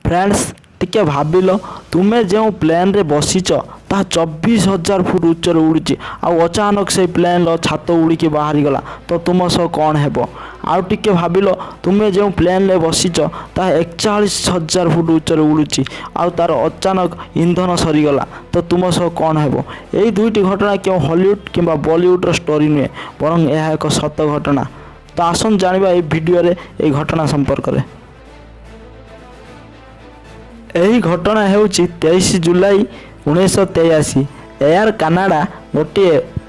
Friends टिके भाविल तुम्हें जो प्लेन रे बसीच ता 24,000 फुट उच्चर उड़ी अचानक से प्लेन छात उड़ी बाहरी गला तो तुम सह कौन हेब। आउ टिके भाविल तुम्हें जो प्लेन रे बसीच ता 41,000 फुट उच्चर उड़ी तार अचानक इंधन सरीगला तो तुम सह कौन हेब। यही दुईटी घटना क्यों हॉलीवुड किंबा बॉलीवुड स्टोरी नुहे बरं यह एक सत घटना। तो आसन जानिबा ए वीडियो रे ए घटना संपर्क में। यही घटना ହେଉଛି 23 जुलाई 1983 एयर कनाडा गोटे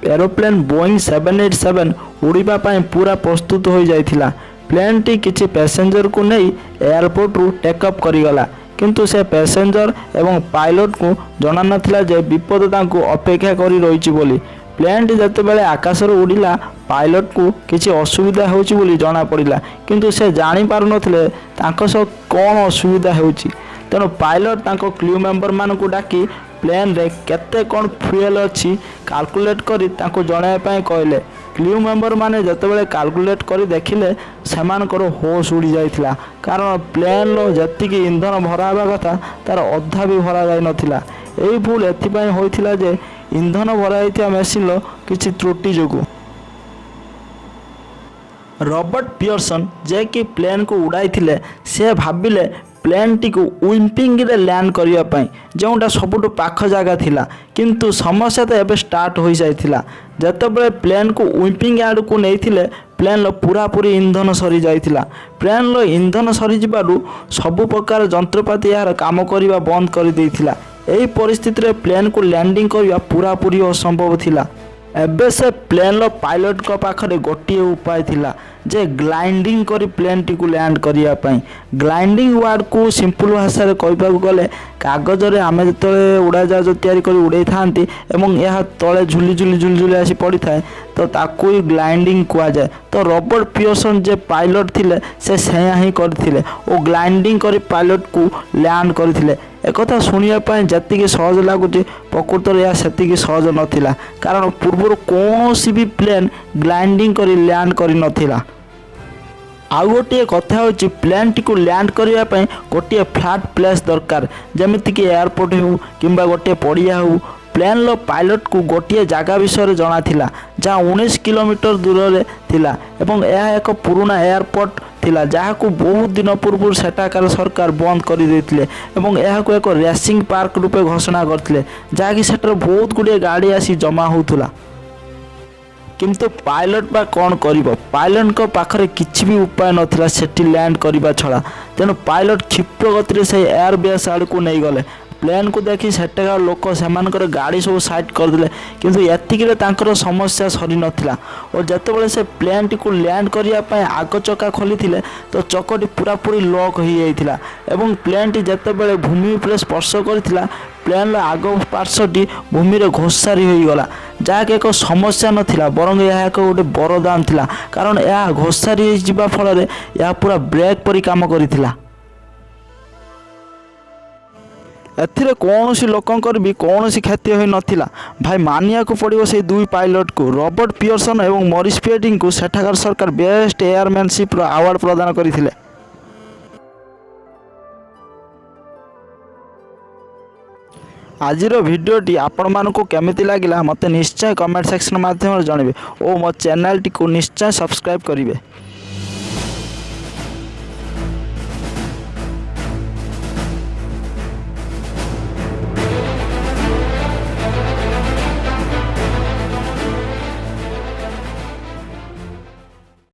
एरोप्लेन बोइंग 787 उड़ीबा पाई पूरा प्रस्तुत हो जाइथिला। प्लेन टी किछि पैसेंजर को नहीं एयरपोर्ट रु टेकअप करिगला किंतु से पैसेंजर एवं पायलट को जना नथिला जे विपद तांको अपेक्षा करी रहिछि बोली। प्लेन टी जते बेले आकाश रो उड़िला पायलट को किछि असुविधा होछि बोली जना पड़िला किंतु से जानि पारु नथिले तांको सो कोन असुविधा होछि। तेणु पायलट तांको क्रू मेंबर मान को डाकी प्लेन रे केते कौन फ्यूएल अच्छी कैलकुलेट करी तांको जणाय पाए कहले। क्रू मेंबर माने जतेबेले कैलकुलेट करी देखिले सेमानकर होश उड़ी जाइथिला कारण प्लेन रो जतिकी इंधन भरावा कथा तार अधा भी भरा जाय नथिला। एही भूल एथिपाई होइथिला जे इंधन भराइथिया मेसिन रो किछि त्रुटि जोगु। रॉबर्ट पियर्सन जे कि प्लेन को उड़ाई थिले से भाबिले प्लेन टी को विंपिंग रे लैंड करिया पाई जोटा सबुठ पाख जगह थिला किंतु समस्या तो एबे स्टार्ट हो जाइथिला। जतेबेले प्लेन को विंपिंग आड़ को नैथिले प्लेन लो पूरा पूरी इंधन सरी जाइथिला। प्लेन लो इंधन सरी जिबारु सबु प्रकार जंत्रपाति यार काम करिवा बंद कर देइथिला। एही परिस्थिति रे प्लेन को लैंडिंग करिवा पूरा पूरी असंभव थिला। एबे से प्लेन लो पायलट को पाखरे गोटे उपाय थिला जे ग्लाइंडिंग करी प्लेन टी को लैंड करिया पाई। ग्लाइंडिंग वर्ड को सिंपल भाषा रे कहबाकू गले कागज रे आमे जतले उड़ाजाहाज तैयारी करी उड़ाई थांती एवं यह तले झुली झुली झुली झुली आसी पड़ी थाए तो ताकू ही ग्लाइंडिंग कुआ जाए। तो रॉबर्ट पियर्सन जे पायलट थिले से सेया ही करथिले ओ ग्लाइंडिंग करी पायलट को लैंड करथिले। एकथा शुणिया पाई जतिकी सहज लगुच प्रकृत में सेतिकी सहज नथिला कारण पूर्व कौन भी प्लेन ग्लाइंडिंग करी लैंड करी नथिला। आउ गोटे कथा होची प्लेन टी को लैंड करिया पाई गोटे फ्लैट प्लेस दरकार जेमिति कि एयरपोर्ट हो किंबा गोटे पड़िया हो। प्लेन लो पायलट को गोटे जगह विषय जना थिला जहाँ 19 किलोमीटर दूर रे थिला एवं यह एक पुराना एयरपोर्ट थिला जहाँ को बहुत दिन पूर्व सेठाकार सरकार बंद कर देथिले एवं यह को एक रेसिंग पार्क रूपे घोषणा करथिले जहाँकि सेटर बहुत गुड़िए गाड़ी आसी जमा होउथुला। किंतु पायलट बा कौन करिबो पायलट को पाखरे किछि भी उपाय नथिला सेठी लैंड करिबा छड़ा। तेणु पायलट क्षिप्र गति रे से एयरबेस आड़ को नहीं गले। प्लेन को देखी सेठाकार लोक सेमानकर गाड़ी सब साइड करदेले किंतु एतिकिरे तांकर समस्या सरी नथिला और जतेबेले से प्लेन टी को लैंड करिया पाए आग चक्का खोली थिले तो चक्कटी पूरा पूरी लॉक हो जाइथिला एवं प्लेन टी जतेबेले भूमि उपरे स्पर्श करथिला प्लेन आग पार्श्वटी भूमि रे घोषारी हो गला जहाँकि एक समस्या नथिला बरं यह एक गोटे वरदान थिला कारण यह घोषारी जिबा फल रे यह पूरा ब्रेक परी काम करिथिला। एथिरे कौन सी लोकंकर भी कौन सी क्षति हो नथिला भाई मानिया को पड़ो से दुई पायलट को रॉबर्ट पियर्सन एवं मॉरिस पिएटिंग को सेठाकार सरकार बेस्ट एयरमैनशिप अवार्ड प्रदान करथिले। आजिर भिडियोटी आपण मानकु केमिति लागिला मते निश्चय कमेंट सेक्शन माध्यम जानबे और मो चैनल टी को निश्चय सब्सक्राइब करिवे।